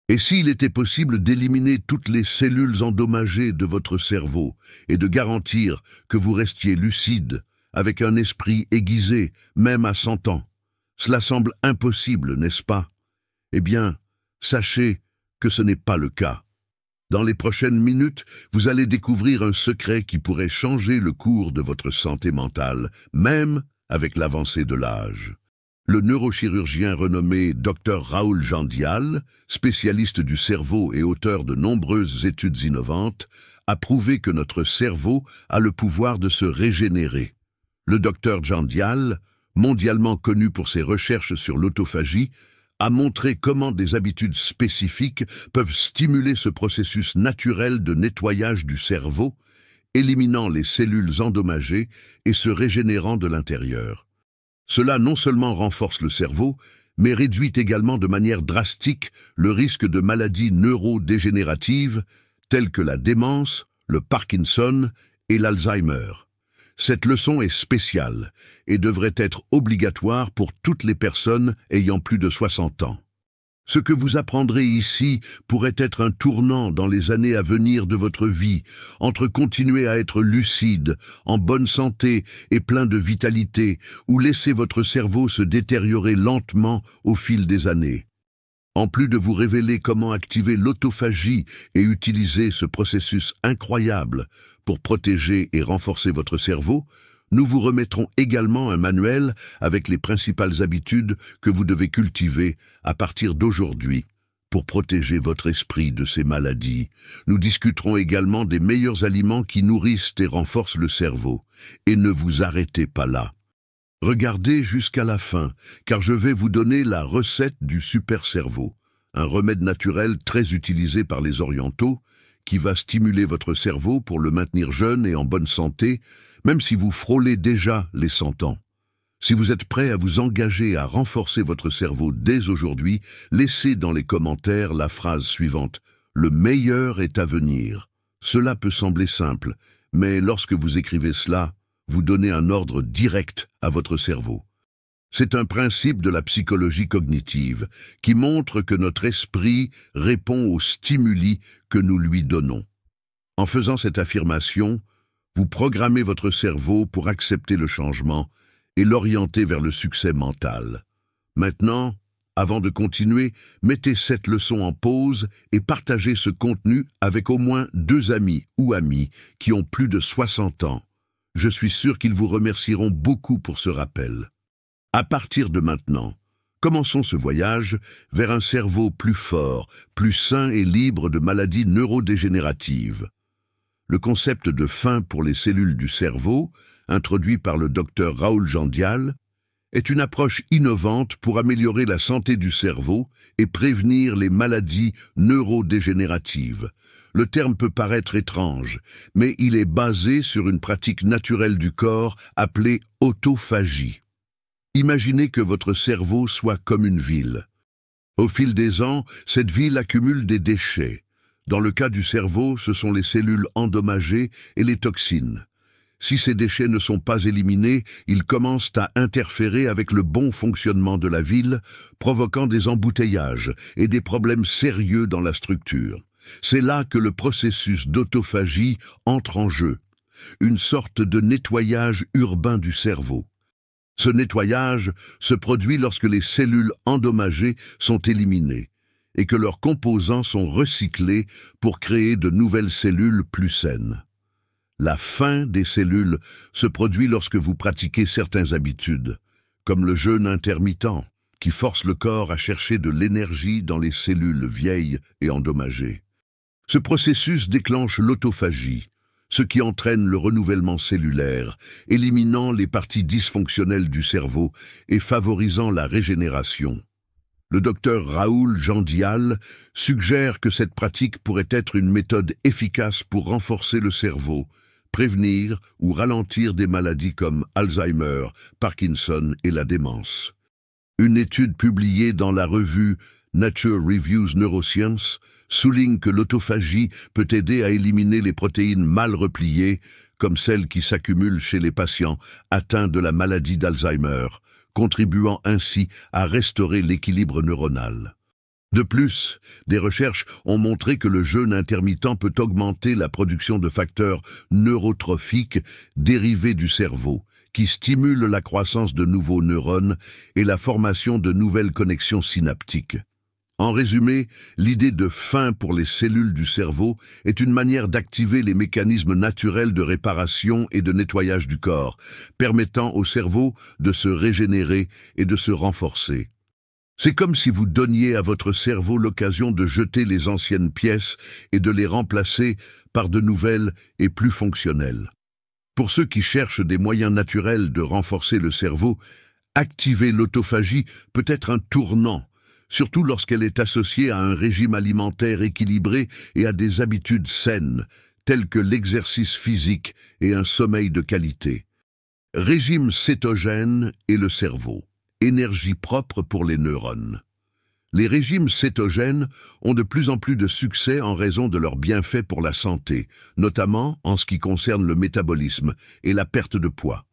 Et s'il était possible d'éliminer toutes les cellules endommagées de votre cerveau et de garantir que vous restiez lucide, avec un esprit aiguisé, même à 100 ans? Cela semble impossible, n'est-ce pas? Eh bien, sachez que ce n'est pas le cas. Dans les prochaines minutes, vous allez découvrir un secret qui pourrait changer le cours de votre santé mentale, même avec l'avancée de l'âge. Le neurochirurgien renommé Dr Raoul Jandial, spécialiste du cerveau et auteur de nombreuses études innovantes, a prouvé que notre cerveau a le pouvoir de se régénérer. Le Dr Jandial, mondialement connu pour ses recherches sur l'autophagie, a montré comment des habitudes spécifiques peuvent stimuler ce processus naturel de nettoyage du cerveau, éliminant les cellules endommagées et se régénérant de l'intérieur. Cela non seulement renforce le cerveau, mais réduit également de manière drastique le risque de maladies neurodégénératives telles que la démence, le Parkinson et l'Alzheimer. Cette leçon est spéciale et devrait être obligatoire pour toutes les personnes ayant plus de 60 ans. Ce que vous apprendrez ici pourrait être un tournant dans les années à venir de votre vie, entre continuer à être lucide, en bonne santé et plein de vitalité, ou laisser votre cerveau se détériorer lentement au fil des années. En plus de vous révéler comment activer l'autophagie et utiliser ce processus incroyable pour protéger et renforcer votre cerveau, nous vous remettrons également un manuel avec les principales habitudes que vous devez cultiver à partir d'aujourd'hui pour protéger votre esprit de ces maladies. Nous discuterons également des meilleurs aliments qui nourrissent et renforcent le cerveau. Et ne vous arrêtez pas là. Regardez jusqu'à la fin, car je vais vous donner la recette du super cerveau, un remède naturel très utilisé par les orientaux, qui va stimuler votre cerveau pour le maintenir jeune et en bonne santé, même si vous frôlez déjà les 100 ans. Si vous êtes prêt à vous engager à renforcer votre cerveau dès aujourd'hui, laissez dans les commentaires la phrase suivante: « Le meilleur est à venir ». Cela peut sembler simple, mais lorsque vous écrivez cela, vous donnez un ordre direct à votre cerveau. C'est un principe de la psychologie cognitive qui montre que notre esprit répond aux stimuli que nous lui donnons. En faisant cette affirmation, vous programmez votre cerveau pour accepter le changement et l'orienter vers le succès mental. Maintenant, avant de continuer, mettez cette leçon en pause et partagez ce contenu avec au moins 2 amis ou amies qui ont plus de 60 ans. Je suis sûr qu'ils vous remercieront beaucoup pour ce rappel. À partir de maintenant, commençons ce voyage vers un cerveau plus fort, plus sain et libre de maladies neurodégénératives. Le concept de fin pour les cellules du cerveau, introduit par le Dr Raoul Jandial, est une approche innovante pour améliorer la santé du cerveau et prévenir les maladies neurodégénératives. Le terme peut paraître étrange, mais il est basé sur une pratique naturelle du corps appelée autophagie. Imaginez que votre cerveau soit comme une ville. Au fil des ans, cette ville accumule des déchets. Dans le cas du cerveau, ce sont les cellules endommagées et les toxines. Si ces déchets ne sont pas éliminés, ils commencent à interférer avec le bon fonctionnement de la ville, provoquant des embouteillages et des problèmes sérieux dans la structure. C'est là que le processus d'autophagie entre en jeu, une sorte de nettoyage urbain du cerveau. Ce nettoyage se produit lorsque les cellules endommagées sont éliminées et que leurs composants sont recyclés pour créer de nouvelles cellules plus saines. La fin des cellules se produit lorsque vous pratiquez certaines habitudes, comme le jeûne intermittent, qui force le corps à chercher de l'énergie dans les cellules vieilles et endommagées. Ce processus déclenche l'autophagie, ce qui entraîne le renouvellement cellulaire, éliminant les parties dysfonctionnelles du cerveau et favorisant la régénération. Le docteur Raoul Jandial suggère que cette pratique pourrait être une méthode efficace pour renforcer le cerveau, prévenir ou ralentir des maladies comme Alzheimer, Parkinson et la démence. Une étude publiée dans la revue Nature Reviews Neuroscience souligne que l'autophagie peut aider à éliminer les protéines mal repliées, comme celles qui s'accumulent chez les patients atteints de la maladie d'Alzheimer, contribuant ainsi à restaurer l'équilibre neuronal. De plus, des recherches ont montré que le jeûne intermittent peut augmenter la production de facteurs neurotrophiques dérivés du cerveau, qui stimulent la croissance de nouveaux neurones et la formation de nouvelles connexions synaptiques. En résumé, l'idée de faim pour les cellules du cerveau est une manière d'activer les mécanismes naturels de réparation et de nettoyage du corps, permettant au cerveau de se régénérer et de se renforcer. C'est comme si vous donniez à votre cerveau l'occasion de jeter les anciennes pièces et de les remplacer par de nouvelles et plus fonctionnelles. Pour ceux qui cherchent des moyens naturels de renforcer le cerveau, activer l'autophagie peut être un tournant, surtout lorsqu'elle est associée à un régime alimentaire équilibré et à des habitudes saines, telles que l'exercice physique et un sommeil de qualité. Régime cétogène et le cerveau. Énergie propre pour les neurones. Les régimes cétogènes ont de plus en plus de succès en raison de leurs bienfaits pour la santé, notamment en ce qui concerne le métabolisme et la perte de poids.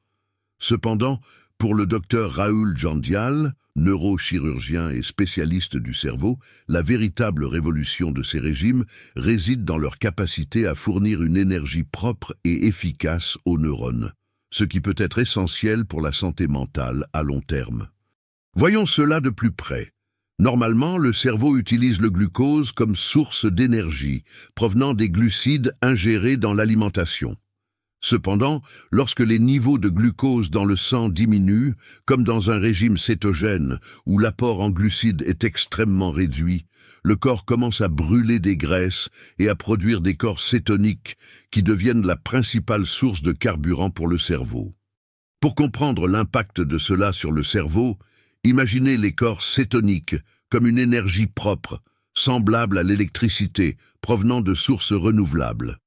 Cependant, pour le docteur Rahul Jandial, neurochirurgien et spécialiste du cerveau, la véritable révolution de ces régimes réside dans leur capacité à fournir une énergie propre et efficace aux neurones, ce qui peut être essentiel pour la santé mentale à long terme. Voyons cela de plus près. Normalement, le cerveau utilise le glucose comme source d'énergie, provenant des glucides ingérés dans l'alimentation. Cependant, lorsque les niveaux de glucose dans le sang diminuent, comme dans un régime cétogène où l'apport en glucides est extrêmement réduit, le corps commence à brûler des graisses et à produire des corps cétoniques qui deviennent la principale source de carburant pour le cerveau. Pour comprendre l'impact de cela sur le cerveau, imaginez les corps cétoniques comme une énergie propre, semblable à l'électricité, provenant de sources renouvelables,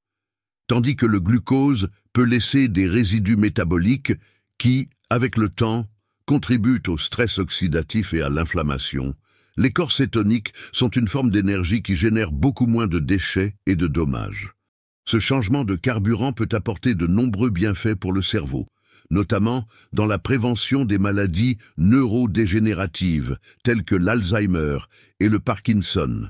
tandis que le glucose peut laisser des résidus métaboliques qui, avec le temps, contribuent au stress oxydatif et à l'inflammation. Les corps cétoniques sont une forme d'énergie qui génère beaucoup moins de déchets et de dommages. Ce changement de carburant peut apporter de nombreux bienfaits pour le cerveau, notamment dans la prévention des maladies neurodégénératives telles que l'Alzheimer et le Parkinson.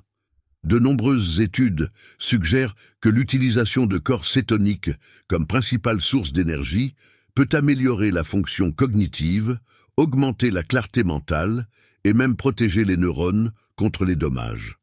De nombreuses études suggèrent que l'utilisation de corps cétoniques comme principale source d'énergie peut améliorer la fonction cognitive, augmenter la clarté mentale et même protéger les neurones contre les dommages.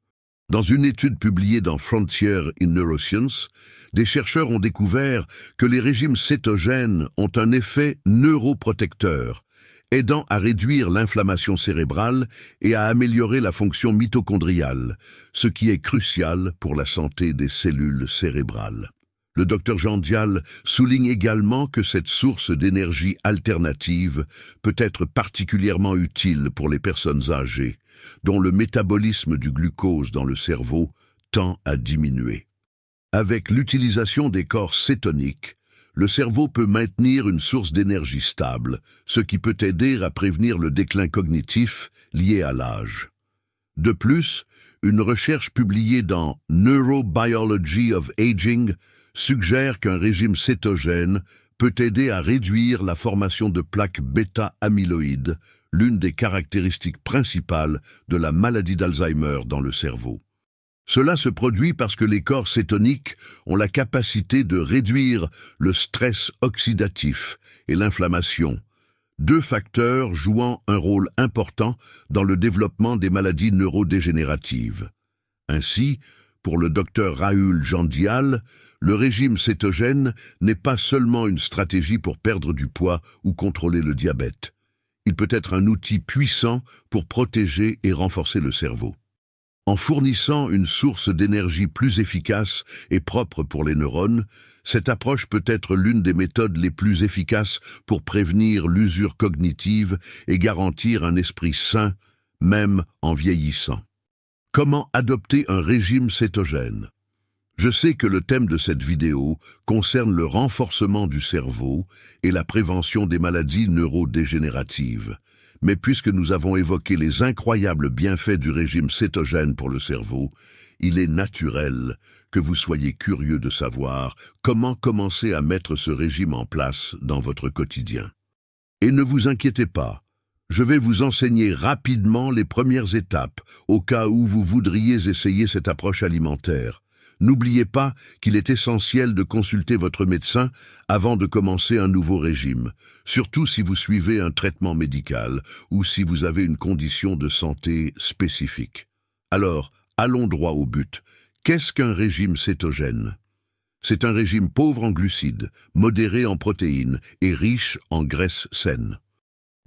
Dans une étude publiée dans Frontiers in Neuroscience, des chercheurs ont découvert que les régimes cétogènes ont un effet neuroprotecteur, aidant à réduire l'inflammation cérébrale et à améliorer la fonction mitochondriale, ce qui est crucial pour la santé des cellules cérébrales. Le docteur Jandial souligne également que cette source d'énergie alternative peut être particulièrement utile pour les personnes âgées, dont le métabolisme du glucose dans le cerveau tend à diminuer. Avec l'utilisation des corps cétoniques, le cerveau peut maintenir une source d'énergie stable, ce qui peut aider à prévenir le déclin cognitif lié à l'âge. De plus, une recherche publiée dans Neurobiology of Aging suggère qu'un régime cétogène peut aider à réduire la formation de plaques bêta-amyloïdes, l'une des caractéristiques principales de la maladie d'Alzheimer dans le cerveau. Cela se produit parce que les corps cétoniques ont la capacité de réduire le stress oxydatif et l'inflammation, deux facteurs jouant un rôle important dans le développement des maladies neurodégénératives. Ainsi, pour le docteur Rahul Jandial, le régime cétogène n'est pas seulement une stratégie pour perdre du poids ou contrôler le diabète. Il peut être un outil puissant pour protéger et renforcer le cerveau. En fournissant une source d'énergie plus efficace et propre pour les neurones, cette approche peut être l'une des méthodes les plus efficaces pour prévenir l'usure cognitive et garantir un esprit sain, même en vieillissant. Comment adopter un régime cétogène? Je sais que le thème de cette vidéo concerne le renforcement du cerveau et la prévention des maladies neurodégénératives. Mais puisque nous avons évoqué les incroyables bienfaits du régime cétogène pour le cerveau, il est naturel que vous soyez curieux de savoir comment commencer à mettre ce régime en place dans votre quotidien. Et ne vous inquiétez pas, Je vais vous enseigner rapidement les premières étapes, au cas où vous voudriez essayer cette approche alimentaire. N'oubliez pas qu'il est essentiel de consulter votre médecin avant de commencer un nouveau régime, surtout si vous suivez un traitement médical ou si vous avez une condition de santé spécifique. Alors, allons droit au but. Qu'est-ce qu'un régime cétogène? C'est un régime pauvre en glucides, modéré en protéines et riche en graisses saines.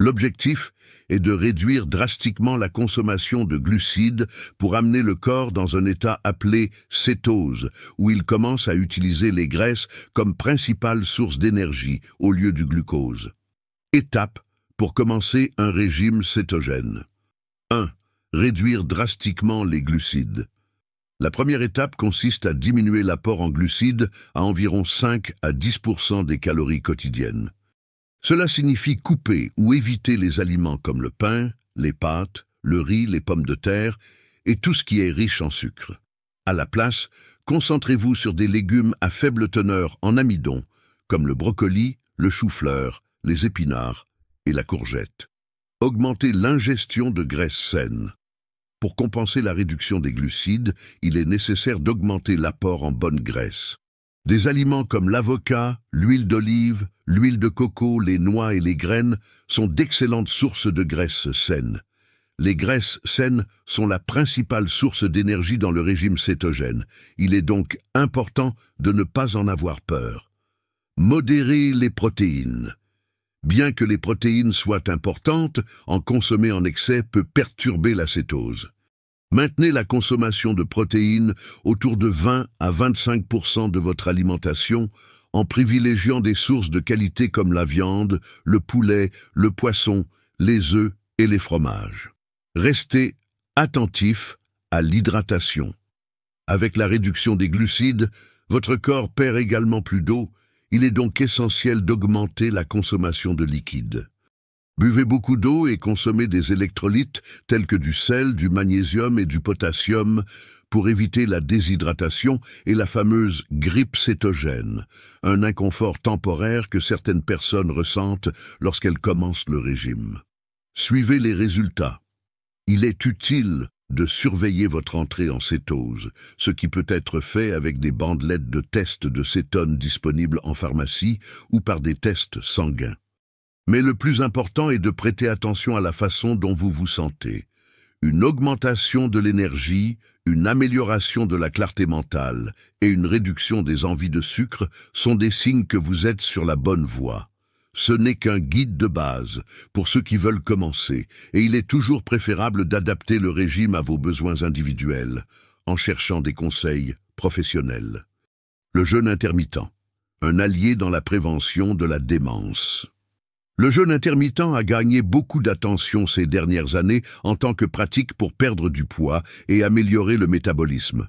L'objectif est de réduire drastiquement la consommation de glucides pour amener le corps dans un état appelé cétose, où il commence à utiliser les graisses comme principale source d'énergie au lieu du glucose. Étape pour commencer un régime cétogène. 1. Réduire drastiquement les glucides. La première étape consiste à diminuer l'apport en glucides à environ 5 à 10% des calories quotidiennes. Cela signifie couper ou éviter les aliments comme le pain, les pâtes, le riz, les pommes de terre et tout ce qui est riche en sucre. À la place, concentrez-vous sur des légumes à faible teneur en amidon, comme le brocoli, le chou-fleur, les épinards et la courgette. Augmentez l'ingestion de graisses saines. Pour compenser la réduction des glucides, il est nécessaire d'augmenter l'apport en bonnes graisses. Des aliments comme l'avocat, l'huile d'olive, l'huile de coco, les noix et les graines sont d'excellentes sources de graisses saines. Les graisses saines sont la principale source d'énergie dans le régime cétogène. Il est donc important de ne pas en avoir peur. Modérez les protéines. Bien que les protéines soient importantes, en consommer en excès peut perturber la cétose. Maintenez la consommation de protéines autour de 20 à 25% de votre alimentation en privilégiant des sources de qualité comme la viande, le poulet, le poisson, les œufs et les fromages. Restez attentif à l'hydratation. Avec la réduction des glucides, votre corps perd également plus d'eau. Il est donc essentiel d'augmenter la consommation de liquides. Buvez beaucoup d'eau et consommez des électrolytes tels que du sel, du magnésium et du potassium pour éviter la déshydratation et la fameuse grippe cétogène, un inconfort temporaire que certaines personnes ressentent lorsqu'elles commencent le régime. Suivez les résultats. Il est utile de surveiller votre entrée en cétose, ce qui peut être fait avec des bandelettes de test de cétone disponibles en pharmacie ou par des tests sanguins. Mais le plus important est de prêter attention à la façon dont vous vous sentez. Une augmentation de l'énergie, une amélioration de la clarté mentale et une réduction des envies de sucre sont des signes que vous êtes sur la bonne voie. Ce n'est qu'un guide de base pour ceux qui veulent commencer, et il est toujours préférable d'adapter le régime à vos besoins individuels, en cherchant des conseils professionnels. Le jeûne intermittent, un allié dans la prévention de la démence. Le jeûne intermittent a gagné beaucoup d'attention ces dernières années en tant que pratique pour perdre du poids et améliorer le métabolisme.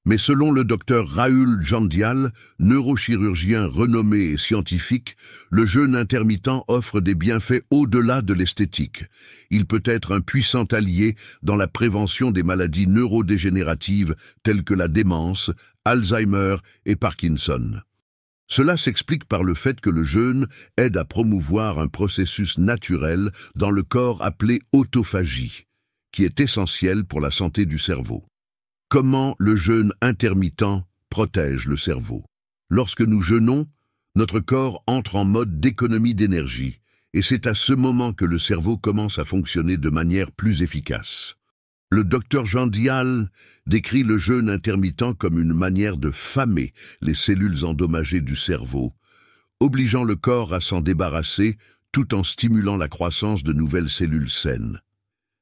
Mais selon le docteur Rahul Jandial, neurochirurgien renommé et scientifique, le jeûne intermittent offre des bienfaits au-delà de l'esthétique. Il peut être un puissant allié dans la prévention des maladies neurodégénératives telles que la démence, Alzheimer et Parkinson. Cela s'explique par le fait que le jeûne aide à promouvoir un processus naturel dans le corps appelé autophagie, qui est essentiel pour la santé du cerveau. Comment le jeûne intermittent protège le cerveau? Lorsque nous jeûnons, notre corps entre en mode d'économie d'énergie, et c'est à ce moment que le cerveau commence à fonctionner de manière plus efficace. Le docteur Jandial décrit le jeûne intermittent comme une manière de famer les cellules endommagées du cerveau, obligeant le corps à s'en débarrasser tout en stimulant la croissance de nouvelles cellules saines.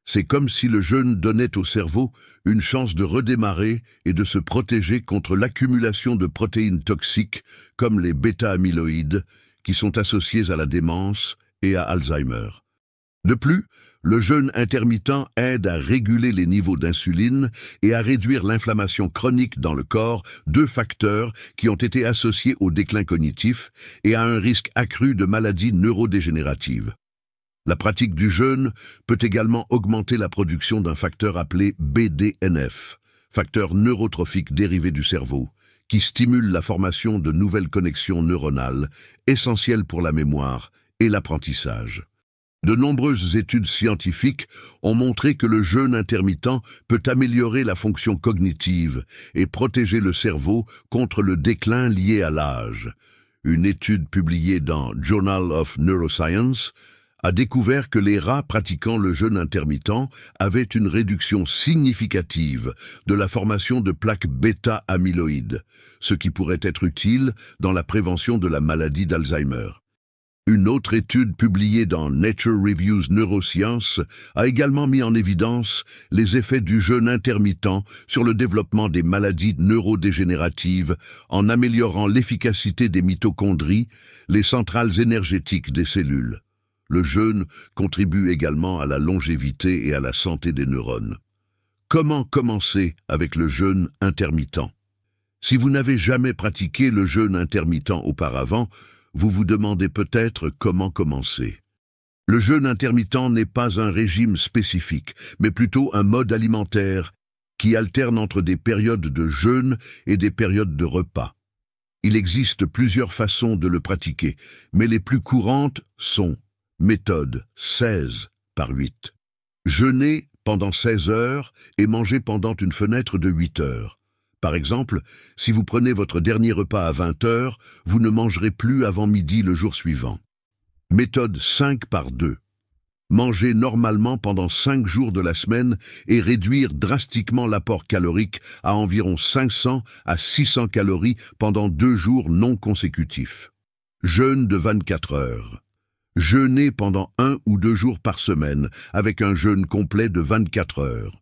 C'est comme si le jeûne donnait au cerveau une chance de redémarrer et de se protéger contre l'accumulation de protéines toxiques comme les bêta-amyloïdes qui sont associées à la démence et à Alzheimer. De plus, le jeûne intermittent aide à réguler les niveaux d'insuline et à réduire l'inflammation chronique dans le corps, deux facteurs qui ont été associés au déclin cognitif et à un risque accru de maladies neurodégénératives. La pratique du jeûne peut également augmenter la production d'un facteur appelé BDNF, facteur neurotrophique dérivé du cerveau, qui stimule la formation de nouvelles connexions neuronales, essentielles pour la mémoire et l'apprentissage. De nombreuses études scientifiques ont montré que le jeûne intermittent peut améliorer la fonction cognitive et protéger le cerveau contre le déclin lié à l'âge. Une étude publiée dans Journal of Neuroscience a découvert que les rats pratiquant le jeûne intermittent avaient une réduction significative de la formation de plaques bêta-amyloïdes, ce qui pourrait être utile dans la prévention de la maladie d'Alzheimer. Une autre étude publiée dans Nature Reviews Neuroscience a également mis en évidence les effets du jeûne intermittent sur le développement des maladies neurodégénératives en améliorant l'efficacité des mitochondries, les centrales énergétiques des cellules. Le jeûne contribue également à la longévité et à la santé des neurones. Comment commencer avec le jeûne intermittent? Si vous n'avez jamais pratiqué le jeûne intermittent auparavant, vous vous demandez peut-être comment commencer. Le jeûne intermittent n'est pas un régime spécifique, mais plutôt un mode alimentaire qui alterne entre des périodes de jeûne et des périodes de repas. Il existe plusieurs façons de le pratiquer, mais les plus courantes sont méthode 16/8. Jeûner pendant 16 heures et manger pendant une fenêtre de 8 heures. Par exemple, si vous prenez votre dernier repas à 20 heures, vous ne mangerez plus avant midi le jour suivant. Méthode 5/2. Manger normalement pendant 5 jours de la semaine et réduire drastiquement l'apport calorique à environ 500 à 600 calories pendant 2 jours non consécutifs. Jeûne de 24 heures. Jeûner pendant 1 ou 2 jours par semaine avec un jeûne complet de 24 heures.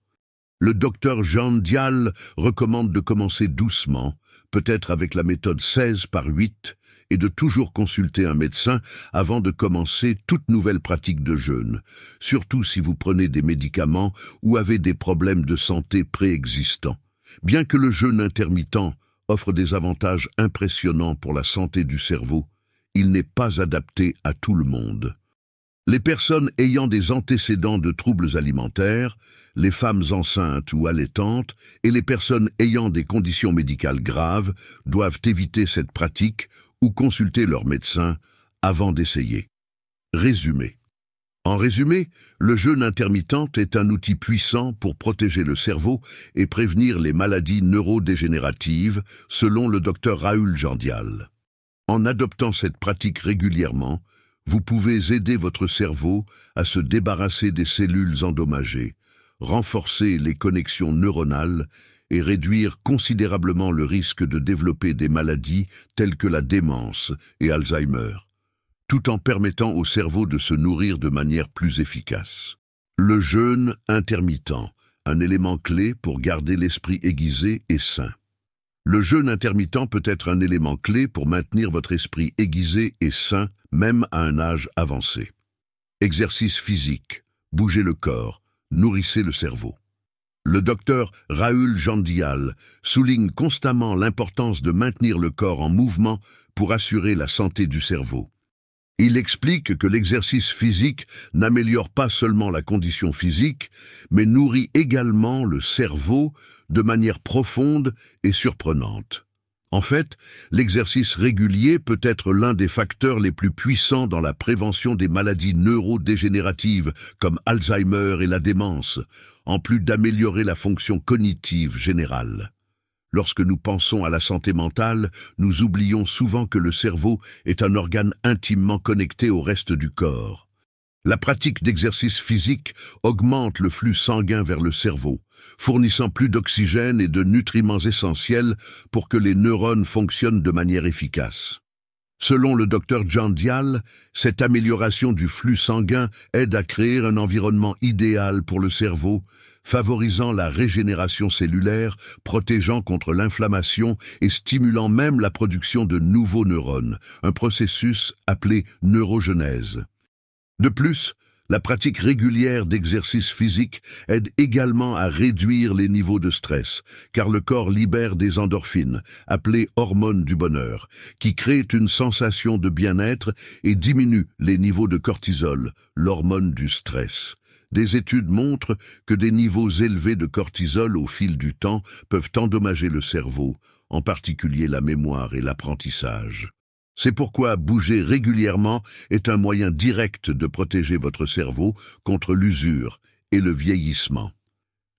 Le docteur Jean Dial recommande de commencer doucement, peut-être avec la méthode 16/8, et de toujours consulter un médecin avant de commencer toute nouvelle pratique de jeûne, surtout si vous prenez des médicaments ou avez des problèmes de santé préexistants. Bien que le jeûne intermittent offre des avantages impressionnants pour la santé du cerveau, il n'est pas adapté à tout le monde. Les personnes ayant des antécédents de troubles alimentaires, les femmes enceintes ou allaitantes et les personnes ayant des conditions médicales graves doivent éviter cette pratique ou consulter leur médecin avant d'essayer. Résumé. En résumé, le jeûne intermittent est un outil puissant pour protéger le cerveau et prévenir les maladies neurodégénératives, selon le docteur Rahul Jandial. En adoptant cette pratique régulièrement, vous pouvez aider votre cerveau à se débarrasser des cellules endommagées, renforcer les connexions neuronales et réduire considérablement le risque de développer des maladies telles que la démence et Alzheimer, tout en permettant au cerveau de se nourrir de manière plus efficace. Le jeûne intermittent, un élément clé pour garder l'esprit aiguisé et sain. Le jeûne intermittent peut être un élément clé pour maintenir votre esprit aiguisé et sain, même à un âge avancé. Exercice physique, bougez le corps, nourrissez le cerveau. Le docteur Rahul Jandial souligne constamment l'importance de maintenir le corps en mouvement pour assurer la santé du cerveau. Il explique que l'exercice physique n'améliore pas seulement la condition physique, mais nourrit également le cerveau de manière profonde et surprenante. En fait, l'exercice régulier peut être l'un des facteurs les plus puissants dans la prévention des maladies neurodégénératives comme Alzheimer et la démence, en plus d'améliorer la fonction cognitive générale. Lorsque nous pensons à la santé mentale, nous oublions souvent que le cerveau est un organe intimement connecté au reste du corps. La pratique d'exercice physique augmente le flux sanguin vers le cerveau, fournissant plus d'oxygène et de nutriments essentiels pour que les neurones fonctionnent de manière efficace. Selon le docteur Jandial, cette amélioration du flux sanguin aide à créer un environnement idéal pour le cerveau, favorisant la régénération cellulaire, protégeant contre l'inflammation et stimulant même la production de nouveaux neurones, un processus appelé neurogenèse. De plus, la pratique régulière d'exercice physique aide également à réduire les niveaux de stress, car le corps libère des endorphines, appelées hormones du bonheur, qui créent une sensation de bien-être et diminuent les niveaux de cortisol, l'hormone du stress. Des études montrent que des niveaux élevés de cortisol au fil du temps peuvent endommager le cerveau, en particulier la mémoire et l'apprentissage. C'est pourquoi bouger régulièrement est un moyen direct de protéger votre cerveau contre l'usure et le vieillissement.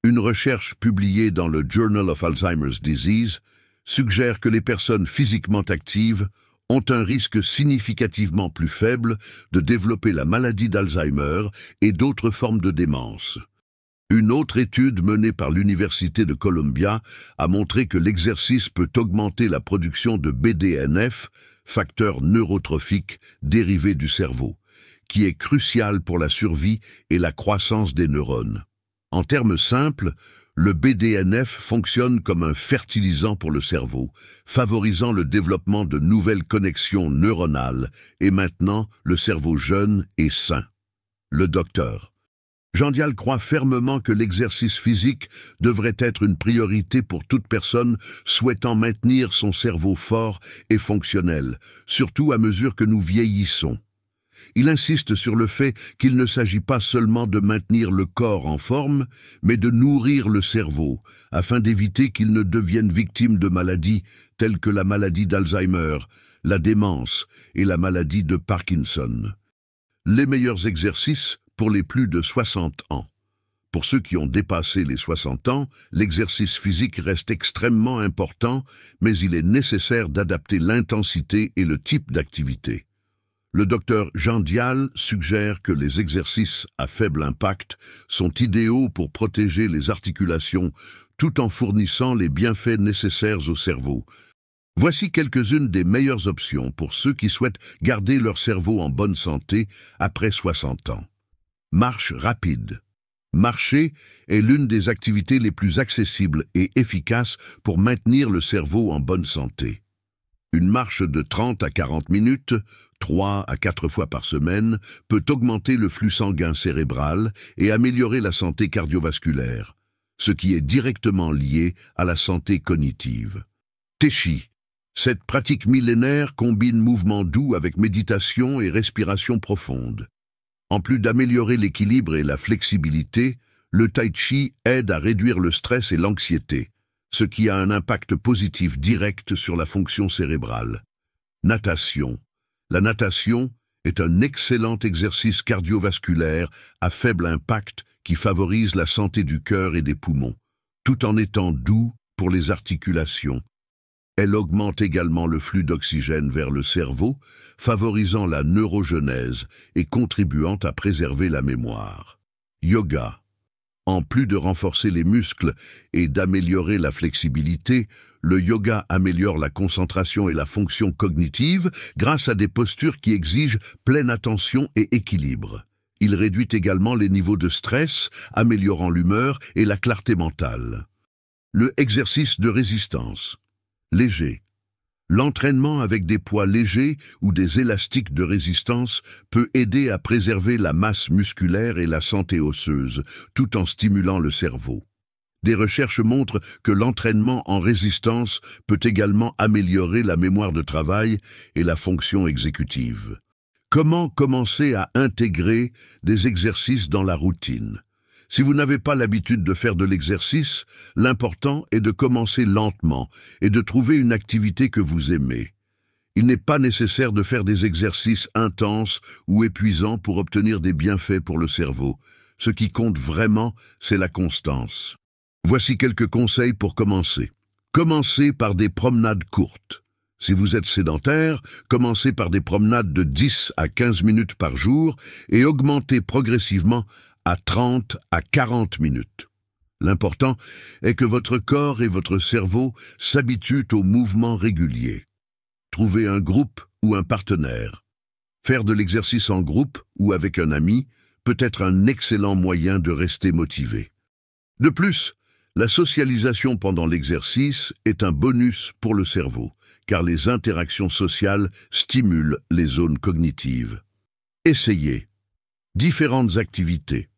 Une recherche publiée dans le Journal of Alzheimer's Disease suggère que les personnes physiquement actives ont un risque significativement plus faible de développer la maladie d'Alzheimer et d'autres formes de démence. Une autre étude menée par l'Université de Columbia a montré que l'exercice peut augmenter la production de BDNF, facteur neurotrophique dérivé du cerveau, qui est crucial pour la survie et la croissance des neurones. En termes simples, le BDNF fonctionne comme un fertilisant pour le cerveau, favorisant le développement de nouvelles connexions neuronales et maintenant le cerveau jeune et sain. Le docteur Jean Dial croit fermement que l'exercice physique devrait être une priorité pour toute personne souhaitant maintenir son cerveau fort et fonctionnel, surtout à mesure que nous vieillissons. Il insiste sur le fait qu'il ne s'agit pas seulement de maintenir le corps en forme, mais de nourrir le cerveau, afin d'éviter qu'il ne devienne victime de maladies telles que la maladie d'Alzheimer, la démence et la maladie de Parkinson. Les meilleurs exercices pour les plus de 60 ans. Pour ceux qui ont dépassé les 60 ans, l'exercice physique reste extrêmement important, mais il est nécessaire d'adapter l'intensité et le type d'activité. Le docteur Jean Dial suggère que les exercices à faible impact sont idéaux pour protéger les articulations tout en fournissant les bienfaits nécessaires au cerveau. Voici quelques-unes des meilleures options pour ceux qui souhaitent garder leur cerveau en bonne santé après 60 ans. Marche rapide. Marcher est l'une des activités les plus accessibles et efficaces pour maintenir le cerveau en bonne santé. Une marche de 30 à 40 minutes, 3 à 4 fois par semaine, peut augmenter le flux sanguin cérébral et améliorer la santé cardiovasculaire, ce qui est directement lié à la santé cognitive. Tai Chi. Cette pratique millénaire combine mouvements doux avec méditation et respiration profonde. En plus d'améliorer l'équilibre et la flexibilité, le Tai Chi aide à réduire le stress et l'anxiété, ce qui a un impact positif direct sur la fonction cérébrale. Natation. La natation est un excellent exercice cardiovasculaire à faible impact qui favorise la santé du cœur et des poumons, tout en étant doux pour les articulations. Elle augmente également le flux d'oxygène vers le cerveau, favorisant la neurogenèse et contribuant à préserver la mémoire. Yoga. En plus de renforcer les muscles et d'améliorer la flexibilité, le yoga améliore la concentration et la fonction cognitive grâce à des postures qui exigent pleine attention et équilibre. Il réduit également les niveaux de stress, améliorant l'humeur et la clarté mentale. Le exercice de résistance. Léger. L'entraînement avec des poids légers ou des élastiques de résistance peut aider à préserver la masse musculaire et la santé osseuse, tout en stimulant le cerveau. Des recherches montrent que l'entraînement en résistance peut également améliorer la mémoire de travail et la fonction exécutive. Comment commencer à intégrer des exercices dans la routine ? Si vous n'avez pas l'habitude de faire de l'exercice, l'important est de commencer lentement et de trouver une activité que vous aimez. Il n'est pas nécessaire de faire des exercices intenses ou épuisants pour obtenir des bienfaits pour le cerveau. Ce qui compte vraiment, c'est la constance. Voici quelques conseils pour commencer. Commencez par des promenades courtes. Si vous êtes sédentaire, commencez par des promenades de 10 à 15 minutes par jour et augmentez progressivement à 30 à 40 minutes. L'important est que votre corps et votre cerveau s'habituent aux mouvements réguliers. Trouvez un groupe ou un partenaire. Faire de l'exercice en groupe ou avec un ami peut être un excellent moyen de rester motivé. De plus, la socialisation pendant l'exercice est un bonus pour le cerveau, car les interactions sociales stimulent les zones cognitives. Essayez différentes activités.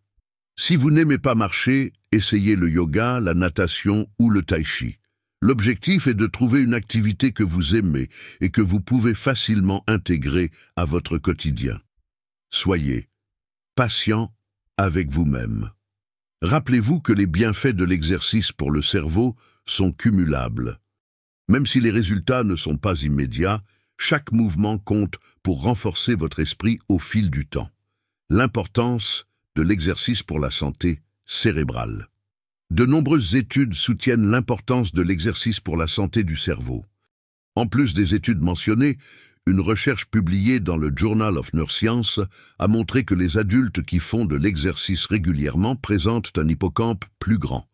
Si vous n'aimez pas marcher, essayez le yoga, la natation ou le tai chi. L'objectif est de trouver une activité que vous aimez et que vous pouvez facilement intégrer à votre quotidien. Soyez patient avec vous-même. Rappelez-vous que les bienfaits de l'exercice pour le cerveau sont cumulables. Même si les résultats ne sont pas immédiats, Chaque mouvement compte pour renforcer votre esprit au fil du temps. L'importance de l'exercice pour la santé cérébrale. De nombreuses études soutiennent l'importance de l'exercice pour la santé du cerveau. En plus des études mentionnées, une recherche publiée dans le Journal of Neuroscience a montré que les adultes qui font de l'exercice régulièrement présentent un hippocampe plus grand,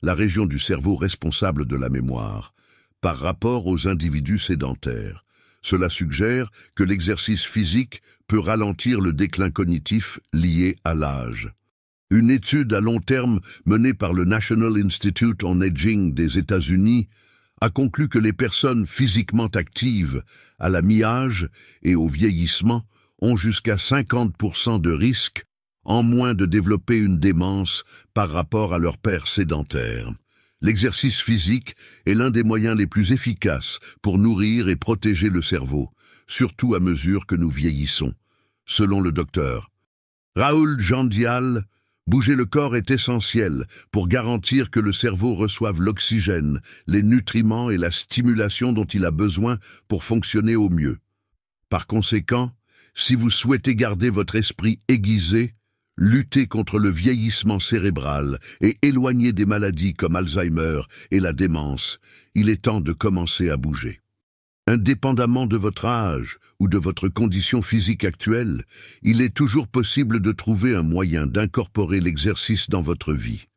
la région du cerveau responsable de la mémoire, par rapport aux individus sédentaires. Cela suggère que l'exercice physique peut ralentir le déclin cognitif lié à l'âge. Une étude à long terme menée par le National Institute on Aging des États-Unis a conclu que les personnes physiquement actives à la mi-âge et au vieillissement ont jusqu'à 50% de risque en moins de développer une démence par rapport à leurs pairs sédentaires. L'exercice physique est l'un des moyens les plus efficaces pour nourrir et protéger le cerveau, surtout à mesure que nous vieillissons. Selon le docteur Rahul Jandial, bouger le corps est essentiel pour garantir que le cerveau reçoive l'oxygène, les nutriments et la stimulation dont il a besoin pour fonctionner au mieux. Par conséquent, si vous souhaitez garder votre esprit aiguisé, lutter contre le vieillissement cérébral et éloigner des maladies comme Alzheimer et la démence, il est temps de commencer à bouger. Indépendamment de votre âge ou de votre condition physique actuelle, il est toujours possible de trouver un moyen d'incorporer l'exercice dans votre vie.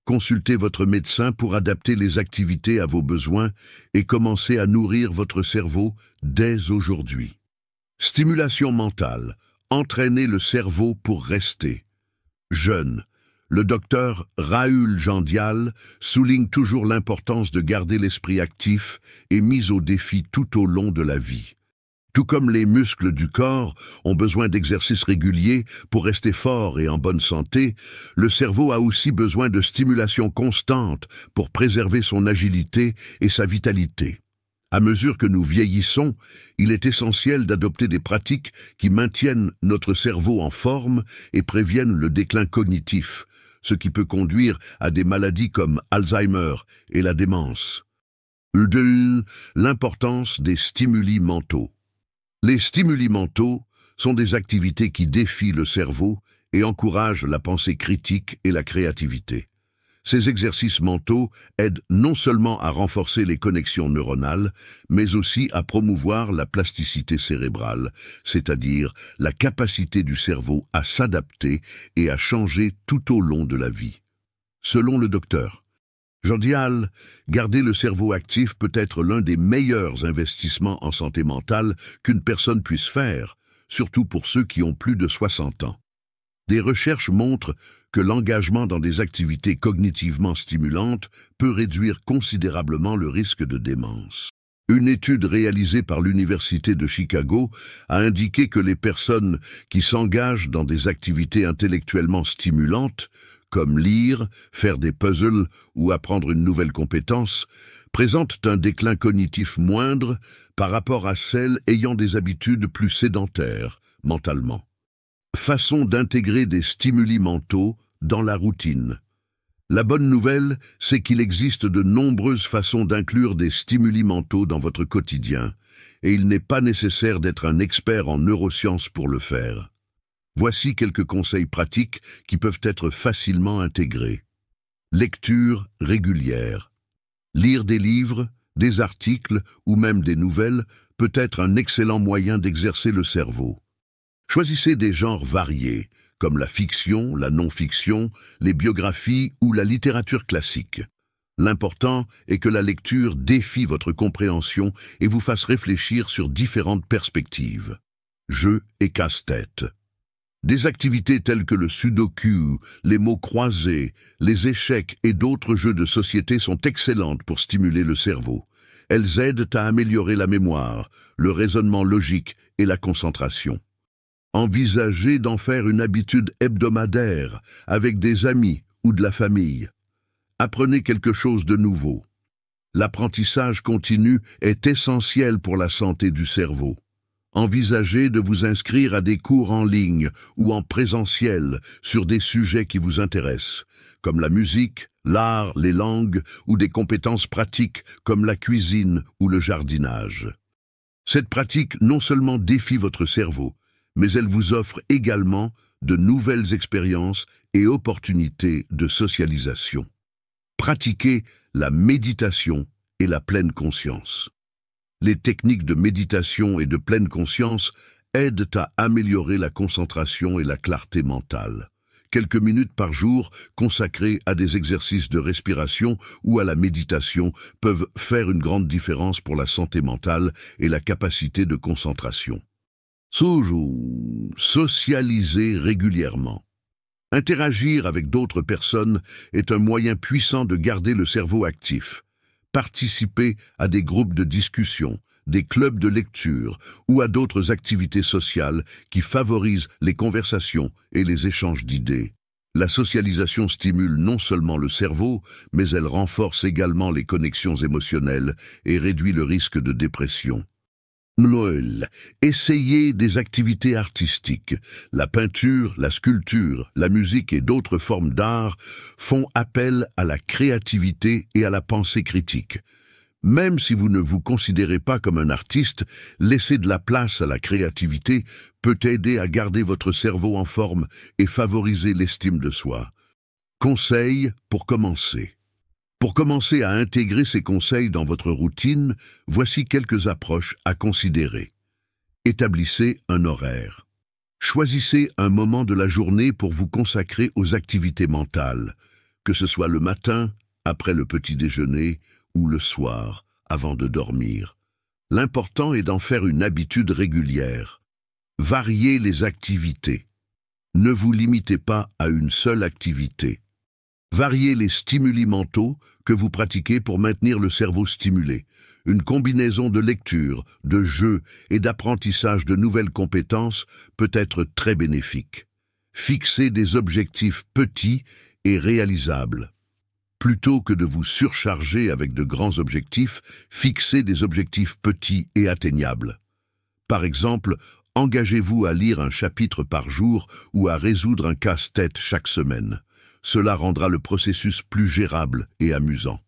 Consultez votre médecin pour adapter les activités à vos besoins et commencez à nourrir votre cerveau dès aujourd'hui. Stimulation mentale. Entraîner le cerveau pour rester. Jeune. Le docteur Rahul Jandial souligne toujours l'importance de garder l'esprit actif et mis au défi tout au long de la vie. Tout comme les muscles du corps ont besoin d'exercices réguliers pour rester forts et en bonne santé, le cerveau a aussi besoin de stimulation constante pour préserver son agilité et sa vitalité. À mesure que nous vieillissons, il est essentiel d'adopter des pratiques qui maintiennent notre cerveau en forme et préviennent le déclin cognitif, ce qui peut conduire à des maladies comme Alzheimer et la démence. L'importance des stimuli mentaux. Les stimuli mentaux sont des activités qui défient le cerveau et encouragent la pensée critique et la créativité. Ces exercices mentaux aident non seulement à renforcer les connexions neuronales, mais aussi à promouvoir la plasticité cérébrale, c'est-à-dire la capacité du cerveau à s'adapter et à changer tout au long de la vie. Selon le docteur Jandial, garder le cerveau actif peut être l'un des meilleurs investissements en santé mentale qu'une personne puisse faire, surtout pour ceux qui ont plus de 60 ans. Des recherches montrent que l'engagement dans des activités cognitivement stimulantes peut réduire considérablement le risque de démence. Une étude réalisée par l'Université de Chicago a indiqué que les personnes qui s'engagent dans des activités intellectuellement stimulantes, comme lire, faire des puzzles ou apprendre une nouvelle compétence, présentent un déclin cognitif moindre par rapport à celles ayant des habitudes plus sédentaires mentalement. Façon d'intégrer des stimuli mentaux dans la routine. La bonne nouvelle, c'est qu'il existe de nombreuses façons d'inclure des stimuli mentaux dans votre quotidien, et il n'est pas nécessaire d'être un expert en neurosciences pour le faire. Voici quelques conseils pratiques qui peuvent être facilement intégrés. Lecture régulière. Lire des livres, des articles ou même des nouvelles peut être un excellent moyen d'exercer le cerveau. Choisissez des genres variés, comme la fiction, la non-fiction, les biographies ou la littérature classique. L'important est que la lecture défie votre compréhension et vous fasse réfléchir sur différentes perspectives. Jeux et casse-tête. Des activités telles que le sudoku, les mots croisés, les échecs et d'autres jeux de société sont excellentes pour stimuler le cerveau. Elles aident à améliorer la mémoire, le raisonnement logique et la concentration. Envisagez d'en faire une habitude hebdomadaire avec des amis ou de la famille. Apprenez quelque chose de nouveau. L'apprentissage continu est essentiel pour la santé du cerveau. Envisagez de vous inscrire à des cours en ligne ou en présentiel sur des sujets qui vous intéressent, comme la musique, l'art, les langues ou des compétences pratiques comme la cuisine ou le jardinage. Cette pratique non seulement défie votre cerveau, mais elle vous offre également de nouvelles expériences et opportunités de socialisation. Pratiquez la méditation et la pleine conscience. Les techniques de méditation et de pleine conscience aident à améliorer la concentration et la clarté mentale. Quelques minutes par jour consacrées à des exercices de respiration ou à la méditation peuvent faire une grande différence pour la santé mentale et la capacité de concentration. Socialiser régulièrement. Interagir avec d'autres personnes est un moyen puissant de garder le cerveau actif. Participer à des groupes de discussion, des clubs de lecture ou à d'autres activités sociales qui favorisent les conversations et les échanges d'idées. La socialisation stimule non seulement le cerveau, mais elle renforce également les connexions émotionnelles et réduit le risque de dépression. Noël. Essayez des activités artistiques. La peinture, la sculpture, la musique et d'autres formes d'art font appel à la créativité et à la pensée critique. Même si vous ne vous considérez pas comme un artiste, laisser de la place à la créativité peut aider à garder votre cerveau en forme et favoriser l'estime de soi. Conseils pour commencer. Pour commencer à intégrer ces conseils dans votre routine, voici quelques approches à considérer. Établissez un horaire. Choisissez un moment de la journée pour vous consacrer aux activités mentales, que ce soit le matin, après le petit déjeuner, ou le soir, avant de dormir. L'important est d'en faire une habitude régulière. Variez les activités. Ne vous limitez pas à une seule activité. Variez les stimuli mentaux que vous pratiquez pour maintenir le cerveau stimulé. Une combinaison de lecture, de jeux et d'apprentissage de nouvelles compétences peut être très bénéfique. Fixez des objectifs petits et réalisables. Plutôt que de vous surcharger avec de grands objectifs, fixez des objectifs petits et atteignables. Par exemple, engagez-vous à lire un chapitre par jour ou à résoudre un casse-tête chaque semaine. Cela rendra le processus plus gérable et amusant.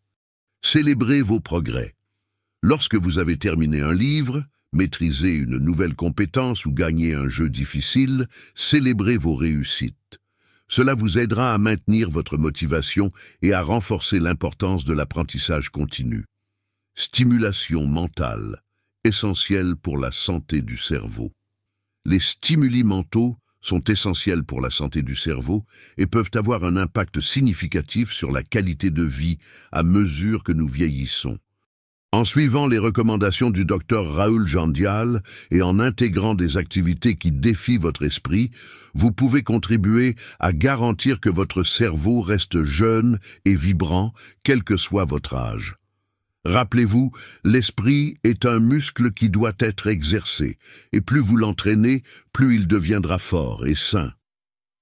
Célébrez vos progrès. Lorsque vous avez terminé un livre, maîtrisé une nouvelle compétence ou gagné un jeu difficile, célébrez vos réussites. Cela vous aidera à maintenir votre motivation et à renforcer l'importance de l'apprentissage continu. Stimulation mentale, essentielle pour la santé du cerveau. Les stimuli mentaux sont essentiels pour la santé du cerveau et peuvent avoir un impact significatif sur la qualité de vie à mesure que nous vieillissons. En suivant les recommandations du Dr Raoul Jandial et en intégrant des activités qui défient votre esprit, vous pouvez contribuer à garantir que votre cerveau reste jeune et vibrant, quel que soit votre âge. Rappelez-vous, l'esprit est un muscle qui doit être exercé, et plus vous l'entraînez, plus il deviendra fort et sain.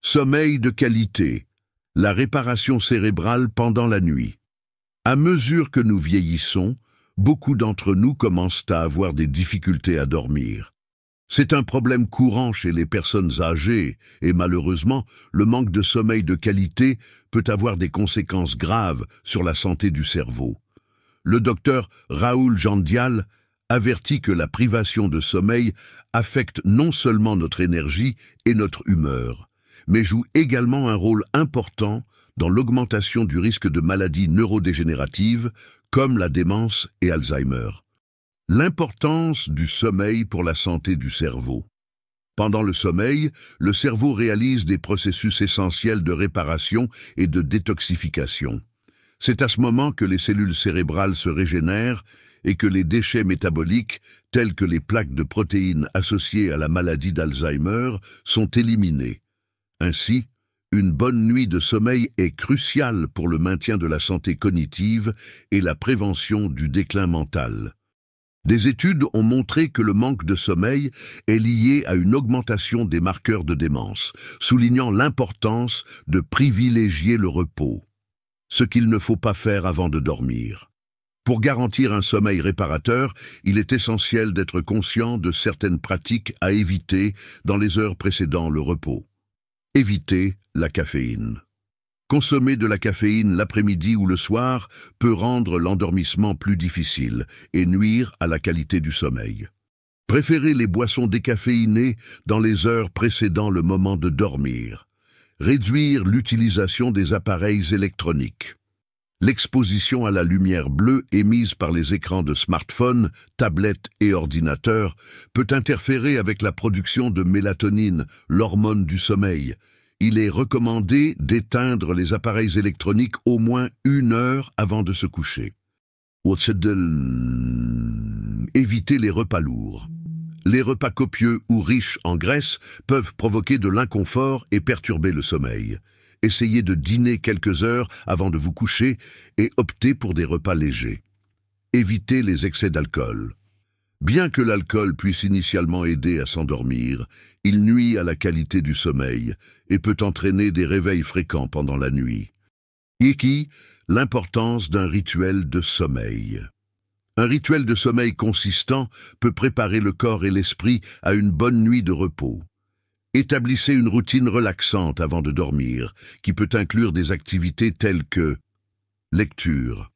Sommeil de qualité, la réparation cérébrale pendant la nuit. À mesure que nous vieillissons, beaucoup d'entre nous commencent à avoir des difficultés à dormir. C'est un problème courant chez les personnes âgées et malheureusement, le manque de sommeil de qualité peut avoir des conséquences graves sur la santé du cerveau. Le docteur Raoul Jandial avertit que la privation de sommeil affecte non seulement notre énergie et notre humeur, mais joue également un rôle important dans l'augmentation du risque de maladies neurodégénératives comme la démence et Alzheimer. L'importance du sommeil pour la santé du cerveau. Pendant le sommeil, le cerveau réalise des processus essentiels de réparation et de détoxification. C'est à ce moment que les cellules cérébrales se régénèrent et que les déchets métaboliques, tels que les plaques de protéines associées à la maladie d'Alzheimer, sont éliminés. Ainsi, une bonne nuit de sommeil est cruciale pour le maintien de la santé cognitive et la prévention du déclin mental. Des études ont montré que le manque de sommeil est lié à une augmentation des marqueurs de démence, soulignant l'importance de privilégier le repos, ce qu'il ne faut pas faire avant de dormir. Pour garantir un sommeil réparateur, il est essentiel d'être conscient de certaines pratiques à éviter dans les heures précédant le repos. Évitez la caféine. Consommer de la caféine l'après-midi ou le soir peut rendre l'endormissement plus difficile et nuire à la qualité du sommeil. Préférez les boissons décaféinées dans les heures précédant le moment de dormir. Réduire l'utilisation des appareils électroniques. L'exposition à la lumière bleue émise par les écrans de smartphones, tablettes et ordinateurs peut interférer avec la production de mélatonine, l'hormone du sommeil. Il est recommandé d'éteindre les appareils électroniques au moins 1 heure avant de se coucher. Évitez les repas lourds. Les repas copieux ou riches en graisse peuvent provoquer de l'inconfort et perturber le sommeil. Essayez de dîner quelques heures avant de vous coucher et optez pour des repas légers. Évitez les excès d'alcool. Bien que l'alcool puisse initialement aider à s'endormir, il nuit à la qualité du sommeil et peut entraîner des réveils fréquents pendant la nuit. L'importance d'un rituel de sommeil. Un rituel de sommeil consistant peut préparer le corps et l'esprit à une bonne nuit de repos. Établissez une routine relaxante avant de dormir, qui peut inclure des activités telles que lecture.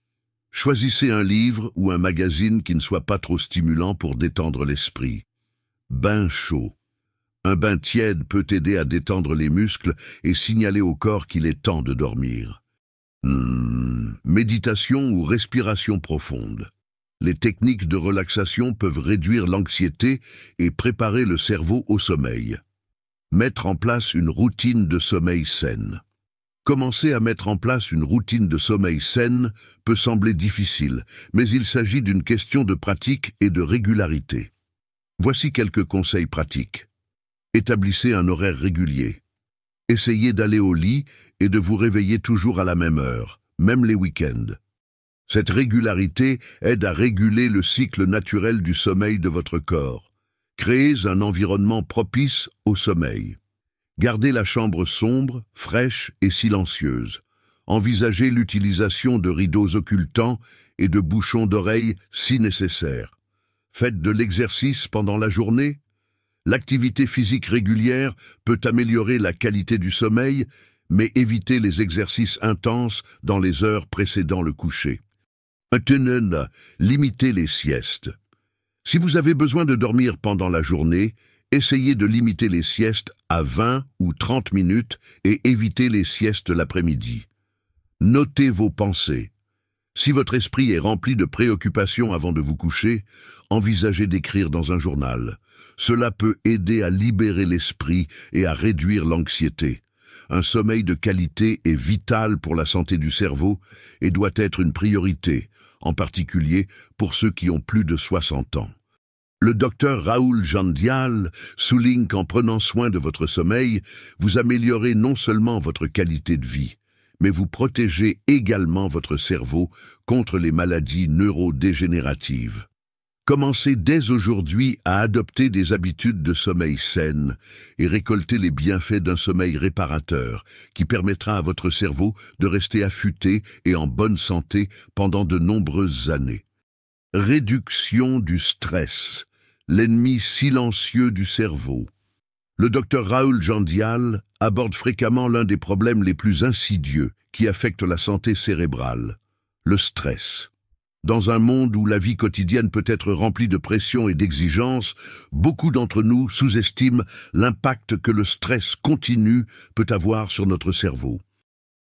Choisissez un livre ou un magazine qui ne soit pas trop stimulant pour détendre l'esprit. Bain chaud. Un bain tiède peut aider à détendre les muscles et signaler au corps qu'il est temps de dormir. Méditation ou respiration profonde. Les techniques de relaxation peuvent réduire l'anxiété et préparer le cerveau au sommeil. Mettre en place une routine de sommeil saine. Commencer à mettre en place une routine de sommeil saine peut sembler difficile, mais il s'agit d'une question de pratique et de régularité. Voici quelques conseils pratiques. Établissez un horaire régulier. Essayez d'aller au lit et de vous réveiller toujours à la même heure, même les week-ends. Cette régularité aide à réguler le cycle naturel du sommeil de votre corps. Créez un environnement propice au sommeil. Gardez la chambre sombre, fraîche et silencieuse. Envisagez l'utilisation de rideaux occultants et de bouchons d'oreilles si nécessaire. Faites de l'exercice pendant la journée. L'activité physique régulière peut améliorer la qualité du sommeil, mais évitez les exercices intenses dans les heures précédant le coucher. Limitez les siestes. Si vous avez besoin de dormir pendant la journée, essayez de limiter les siestes à 20 ou 30 minutes et évitez les siestes l'après-midi. Notez vos pensées. Si votre esprit est rempli de préoccupations avant de vous coucher, envisagez d'écrire dans un journal. Cela peut aider à libérer l'esprit et à réduire l'anxiété. Un sommeil de qualité est vital pour la santé du cerveau et doit être une priorité, en particulier pour ceux qui ont plus de 60 ans. Le docteur Rahul Jandial souligne qu'en prenant soin de votre sommeil, vous améliorez non seulement votre qualité de vie, mais vous protégez également votre cerveau contre les maladies neurodégénératives. Commencez dès aujourd'hui à adopter des habitudes de sommeil saines et récoltez les bienfaits d'un sommeil réparateur qui permettra à votre cerveau de rester affûté et en bonne santé pendant de nombreuses années. Réduction du stress, l'ennemi silencieux du cerveau. Le docteur Rahul Jandial aborde fréquemment l'un des problèmes les plus insidieux qui affectent la santé cérébrale, le stress. Dans un monde où la vie quotidienne peut être remplie de pression et d'exigences, beaucoup d'entre nous sous-estiment l'impact que le stress continu peut avoir sur notre cerveau.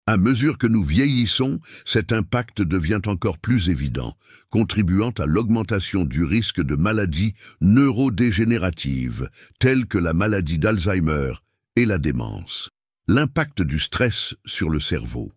À mesure que nous vieillissons, cet impact devient encore plus évident, contribuant à l'augmentation du risque de maladies neurodégénératives, telles que la maladie d'Alzheimer et la démence. L'impact du stress sur le cerveau.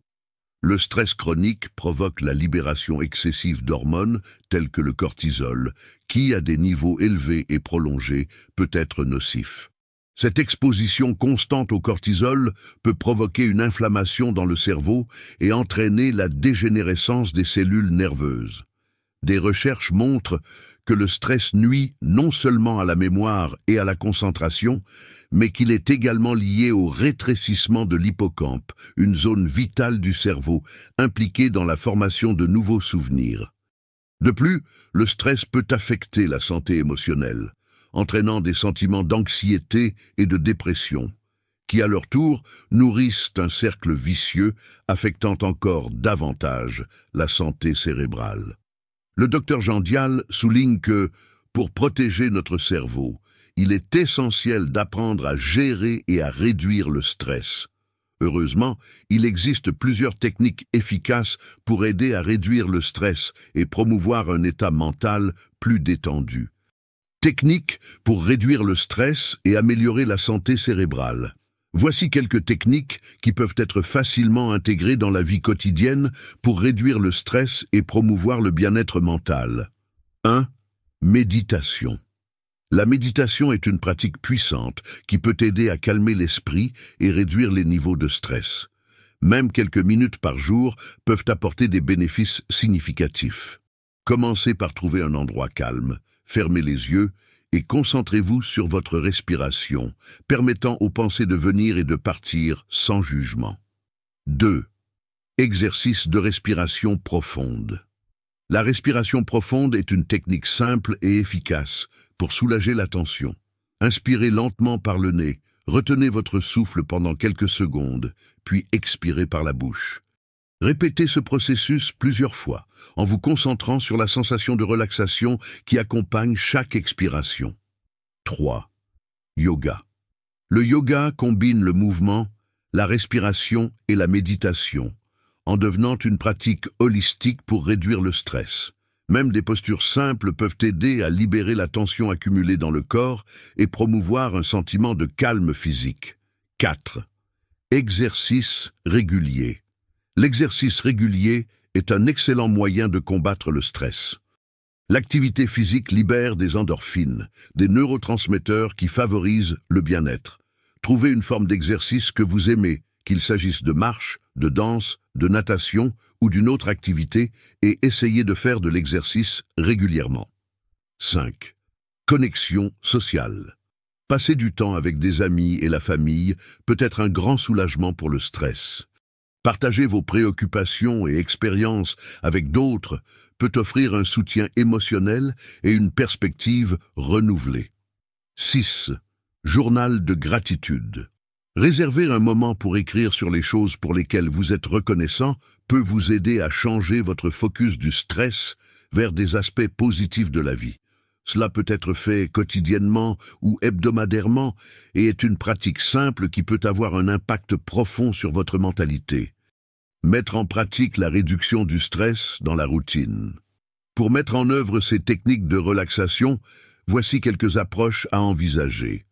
Le stress chronique provoque la libération excessive d'hormones telles que le cortisol, qui, à des niveaux élevés et prolongés, peut être nocif. Cette exposition constante au cortisol peut provoquer une inflammation dans le cerveau et entraîner la dégénérescence des cellules nerveuses. Des recherches montrent que le stress nuit non seulement à la mémoire et à la concentration, mais qu'il est également lié au rétrécissement de l'hippocampe, une zone vitale du cerveau, impliquée dans la formation de nouveaux souvenirs. De plus, le stress peut affecter la santé émotionnelle, entraînant des sentiments d'anxiété et de dépression, qui à leur tour nourrissent un cercle vicieux affectant encore davantage la santé cérébrale. Le docteur Jandial souligne que, Pour protéger notre cerveau, il est essentiel d'apprendre à gérer et à réduire le stress. Heureusement, il existe plusieurs techniques efficaces pour aider à réduire le stress et promouvoir un état mental plus détendu. Techniques pour réduire le stress et améliorer la santé cérébrale. Voici quelques techniques qui peuvent être facilement intégrées dans la vie quotidienne pour réduire le stress et promouvoir le bien-être mental. 1. Méditation. La méditation est une pratique puissante qui peut aider à calmer l'esprit et réduire les niveaux de stress. Même quelques minutes par jour peuvent apporter des bénéfices significatifs. Commencez par trouver un endroit calme, fermez les yeux et concentrez-vous sur votre respiration, permettant aux pensées de venir et de partir sans jugement. 2. Exercice de respiration profonde. La respiration profonde est une technique simple et efficace pour soulager la tension. Inspirez lentement par le nez, retenez votre souffle pendant quelques secondes, puis expirez par la bouche. Répétez ce processus plusieurs fois, en vous concentrant sur la sensation de relaxation qui accompagne chaque expiration. 3. Yoga. Le yoga combine le mouvement, la respiration et la méditation, en devenant une pratique holistique pour réduire le stress. Même des postures simples peuvent aider à libérer la tension accumulée dans le corps et promouvoir un sentiment de calme physique. 4. Exercice régulier. L'exercice régulier est un excellent moyen de combattre le stress. L'activité physique libère des endorphines, des neurotransmetteurs qui favorisent le bien-être. Trouvez une forme d'exercice que vous aimez, qu'il s'agisse de marche, de danse, de natation ou d'une autre activité, et essayez de faire de l'exercice régulièrement. 5. Connexion sociale. Passer du temps avec des amis et la famille peut être un grand soulagement pour le stress. Partager vos préoccupations et expériences avec d'autres peut offrir un soutien émotionnel et une perspective renouvelée. 6. Journal de gratitude. Réserver un moment pour écrire sur les choses pour lesquelles vous êtes reconnaissant peut vous aider à changer votre focus du stress vers des aspects positifs de la vie. Cela peut être fait quotidiennement ou hebdomadairement et est une pratique simple qui peut avoir un impact profond sur votre mentalité. Mettre en pratique la réduction du stress dans la routine. Pour mettre en œuvre ces techniques de relaxation, voici quelques approches à envisager.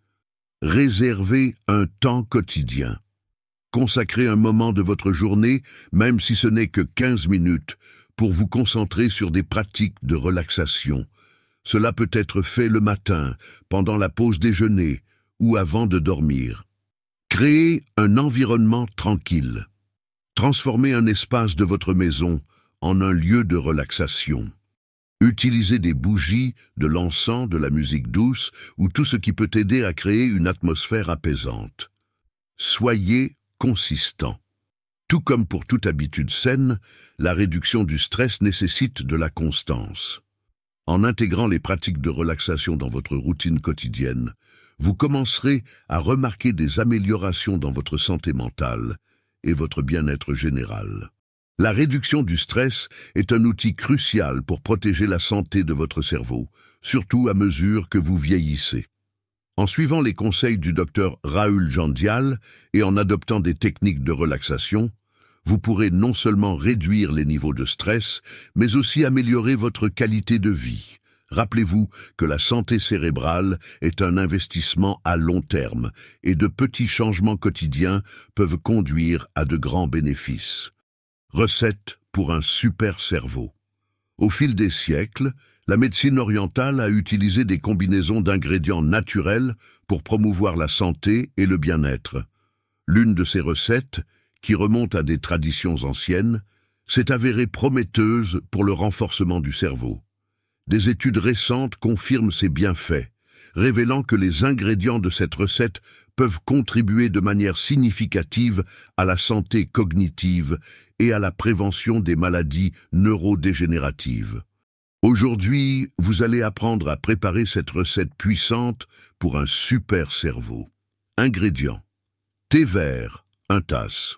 Réservez un temps quotidien. Consacrez un moment de votre journée, même si ce n'est que 15 minutes, pour vous concentrer sur des pratiques de relaxation. Cela peut être fait le matin, pendant la pause déjeuner ou avant de dormir. Créez un environnement tranquille. Transformez un espace de votre maison en un lieu de relaxation. Utilisez des bougies, de l'encens, de la musique douce ou tout ce qui peut aider à créer une atmosphère apaisante. Soyez consistant. Tout comme pour toute habitude saine, la réduction du stress nécessite de la constance. En intégrant les pratiques de relaxation dans votre routine quotidienne, vous commencerez à remarquer des améliorations dans votre santé mentale et votre bien-être général. La réduction du stress est un outil crucial pour protéger la santé de votre cerveau, surtout à mesure que vous vieillissez. En suivant les conseils du docteur Rahul Jandial et en adoptant des techniques de relaxation, vous pourrez non seulement réduire les niveaux de stress, mais aussi améliorer votre qualité de vie. Rappelez-vous que la santé cérébrale est un investissement à long terme et de petits changements quotidiens peuvent conduire à de grands bénéfices. Recette pour un super cerveau. Au fil des siècles, la médecine orientale a utilisé des combinaisons d'ingrédients naturels pour promouvoir la santé et le bien-être. L'une de ces recettes, qui remonte à des traditions anciennes, s'est avérée prometteuse pour le renforcement du cerveau. Des études récentes confirment ses bienfaits, révélant que les ingrédients de cette recette peuvent contribuer de manière significative à la santé cognitive et à la prévention des maladies neurodégénératives. Aujourd'hui, vous allez apprendre à préparer cette recette puissante pour un super cerveau. Ingrédients. Thé vert, 1 tasse.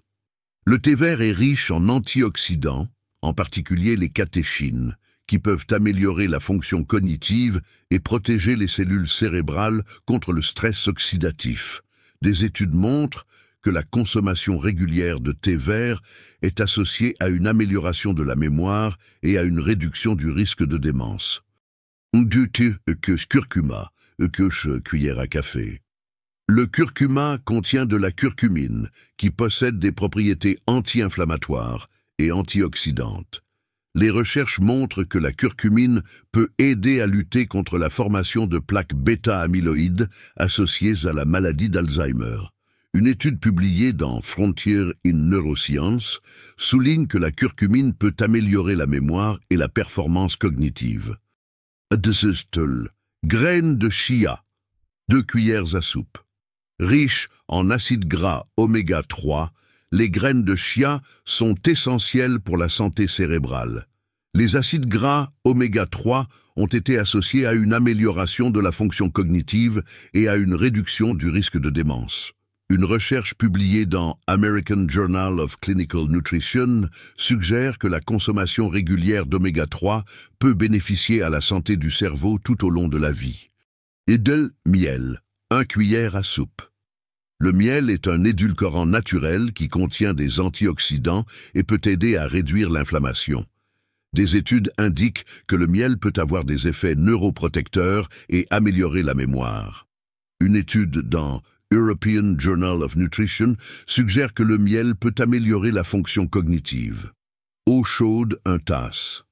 Le thé vert est riche en antioxydants, en particulier les catéchines, qui peuvent améliorer la fonction cognitive et protéger les cellules cérébrales contre le stress oxydatif. Des études montrent que la consommation régulière de thé vert est associée à une amélioration de la mémoire et à une réduction du risque de démence. Du thé curcuma, cuillère à café. Le curcuma contient de la curcumine, qui possède des propriétés anti-inflammatoires et antioxydantes. Les recherches montrent que la curcumine peut aider à lutter contre la formation de plaques bêta-amyloïdes associées à la maladie d'Alzheimer. Une étude publiée dans Frontiers in Neuroscience souligne que la curcumine peut améliorer la mémoire et la performance cognitive. Graines de chia, 2 cuillères à soupe. Riches en acides gras oméga 3, les graines de chia sont essentielles pour la santé cérébrale. Les acides gras oméga 3 ont été associés à une amélioration de la fonction cognitive et à une réduction du risque de démence. Une recherche publiée dans American Journal of Clinical Nutrition suggère que la consommation régulière d'oméga 3 peut bénéficier à la santé du cerveau tout au long de la vie. Miel, 1 cuillère à soupe. Le miel est un édulcorant naturel qui contient des antioxydants et peut aider à réduire l'inflammation. Des études indiquent que le miel peut avoir des effets neuroprotecteurs et améliorer la mémoire. Une étude dans European Journal of Nutrition suggère que le miel peut améliorer la fonction cognitive. Eau chaude, 1 tasse.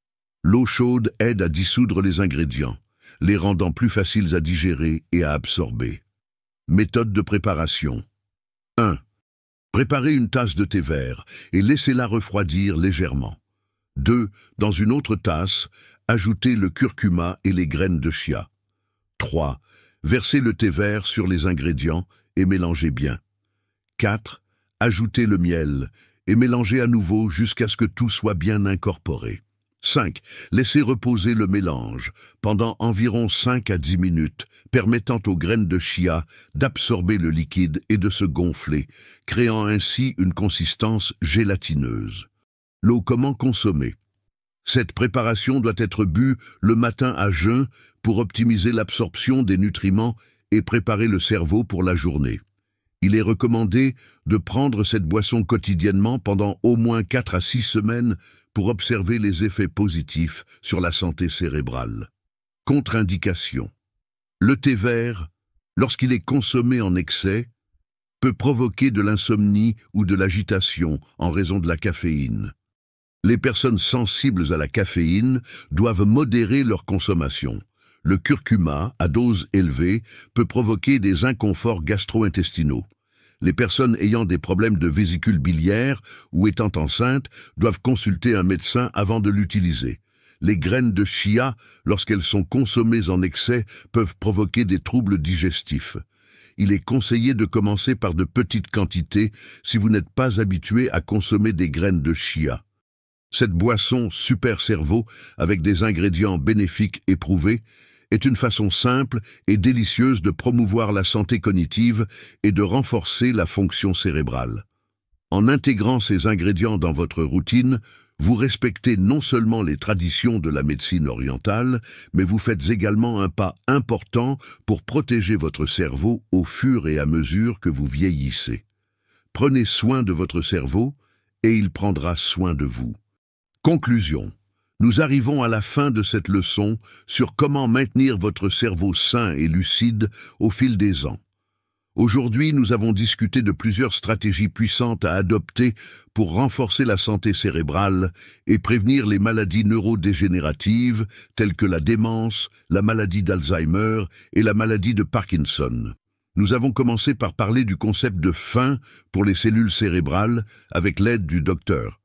L'eau chaude aide à dissoudre les ingrédients, les rendant plus faciles à digérer et à absorber. Méthode de préparation. 1. Préparez une tasse de thé vert et laissez-la refroidir légèrement. 2. Dans une autre tasse, ajoutez le curcuma et les graines de chia. 3. Versez le thé vert sur les ingrédients et mélangez bien. 4. Ajoutez le miel et mélangez à nouveau jusqu'à ce que tout soit bien incorporé. 5. Laissez reposer le mélange pendant environ 5 à 10 minutes, permettant aux graines de chia d'absorber le liquide et de se gonfler, créant ainsi une consistance gélatineuse. L'eau comment consommer? Cette préparation doit être bue le matin à jeun pour optimiser l'absorption des nutriments et préparer le cerveau pour la journée. Il est recommandé de prendre cette boisson quotidiennement pendant au moins 4 à 6 semaines pour observer les effets positifs sur la santé cérébrale. Contre-indication. Le thé vert, lorsqu'il est consommé en excès, peut provoquer de l'insomnie ou de l'agitation en raison de la caféine. Les personnes sensibles à la caféine doivent modérer leur consommation. Le curcuma, à dose élevée, peut provoquer des inconforts gastro-intestinaux. Les personnes ayant des problèmes de vésicule biliaire ou étant enceintes doivent consulter un médecin avant de l'utiliser. Les graines de chia, lorsqu'elles sont consommées en excès, peuvent provoquer des troubles digestifs. Il est conseillé de commencer par de petites quantités si vous n'êtes pas habitué à consommer des graines de chia. Cette boisson super cerveau, avec des ingrédients bénéfiques éprouvés, est une façon simple et délicieuse de promouvoir la santé cognitive et de renforcer la fonction cérébrale. En intégrant ces ingrédients dans votre routine, vous respectez non seulement les traditions de la médecine orientale, mais vous faites également un pas important pour protéger votre cerveau au fur et à mesure que vous vieillissez. Prenez soin de votre cerveau et il prendra soin de vous. Conclusion. Nous arrivons à la fin de cette leçon sur comment maintenir votre cerveau sain et lucide au fil des ans. Aujourd'hui, nous avons discuté de plusieurs stratégies puissantes à adopter pour renforcer la santé cérébrale et prévenir les maladies neurodégénératives telles que la démence, la maladie d'Alzheimer et la maladie de Parkinson. Nous avons commencé par parler du concept de faim pour les cellules cérébrales avec l'aide du docteur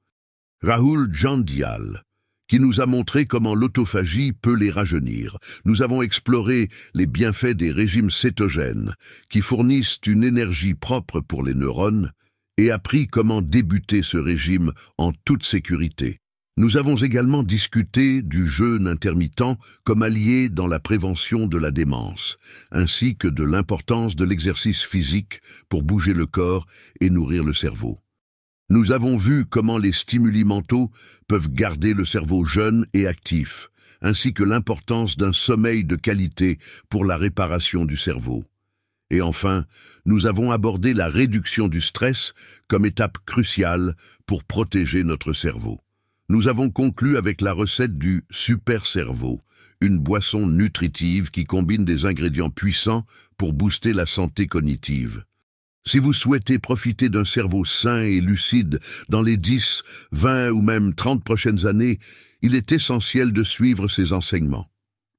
Rahul Jandial, qui nous a montré comment l'autophagie peut les rajeunir. Nous avons exploré les bienfaits des régimes cétogènes, qui fournissent une énergie propre pour les neurones, et appris comment débuter ce régime en toute sécurité. Nous avons également discuté du jeûne intermittent comme allié dans la prévention de la démence, ainsi que de l'importance de l'exercice physique pour bouger le corps et nourrir le cerveau. Nous avons vu comment les stimuli mentaux peuvent garder le cerveau jeune et actif, ainsi que l'importance d'un sommeil de qualité pour la réparation du cerveau. Et enfin, nous avons abordé la réduction du stress comme étape cruciale pour protéger notre cerveau. Nous avons conclu avec la recette du Super Cerveau, une boisson nutritive qui combine des ingrédients puissants pour booster la santé cognitive. Si vous souhaitez profiter d'un cerveau sain et lucide dans les 10, 20 ou même 30 prochaines années, il est essentiel de suivre ces enseignements.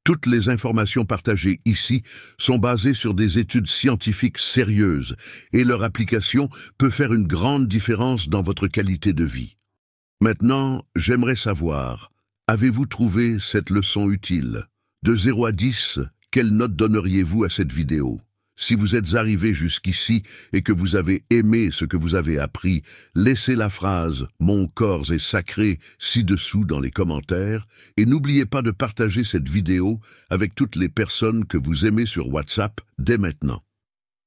Toutes les informations partagées ici sont basées sur des études scientifiques sérieuses et leur application peut faire une grande différence dans votre qualité de vie. Maintenant, j'aimerais savoir, avez-vous trouvé cette leçon utile? De 0 à 10, quelle note donneriez-vous à cette vidéo? Si vous êtes arrivé jusqu'ici et que vous avez aimé ce que vous avez appris, laissez la phrase « Mon corps est sacré » ci-dessous dans les commentaires et n'oubliez pas de partager cette vidéo avec toutes les personnes que vous aimez sur WhatsApp dès maintenant.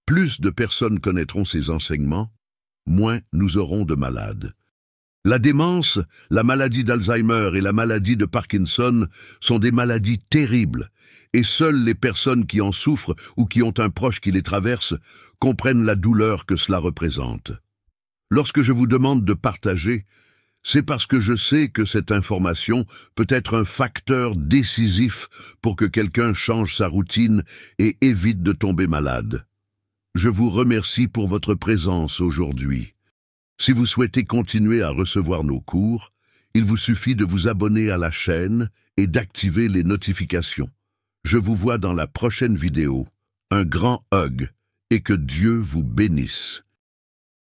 Plus de personnes connaîtront ces enseignements, moins nous aurons de malades. La démence, la maladie d'Alzheimer et la maladie de Parkinson sont des maladies terribles et seules les personnes qui en souffrent ou qui ont un proche qui les traverse comprennent la douleur que cela représente. Lorsque je vous demande de partager, c'est parce que je sais que cette information peut être un facteur décisif pour que quelqu'un change sa routine et évite de tomber malade. Je vous remercie pour votre présence aujourd'hui. Si vous souhaitez continuer à recevoir nos cours, il vous suffit de vous abonner à la chaîne et d'activer les notifications. Je vous vois dans la prochaine vidéo. Un grand hug et que Dieu vous bénisse.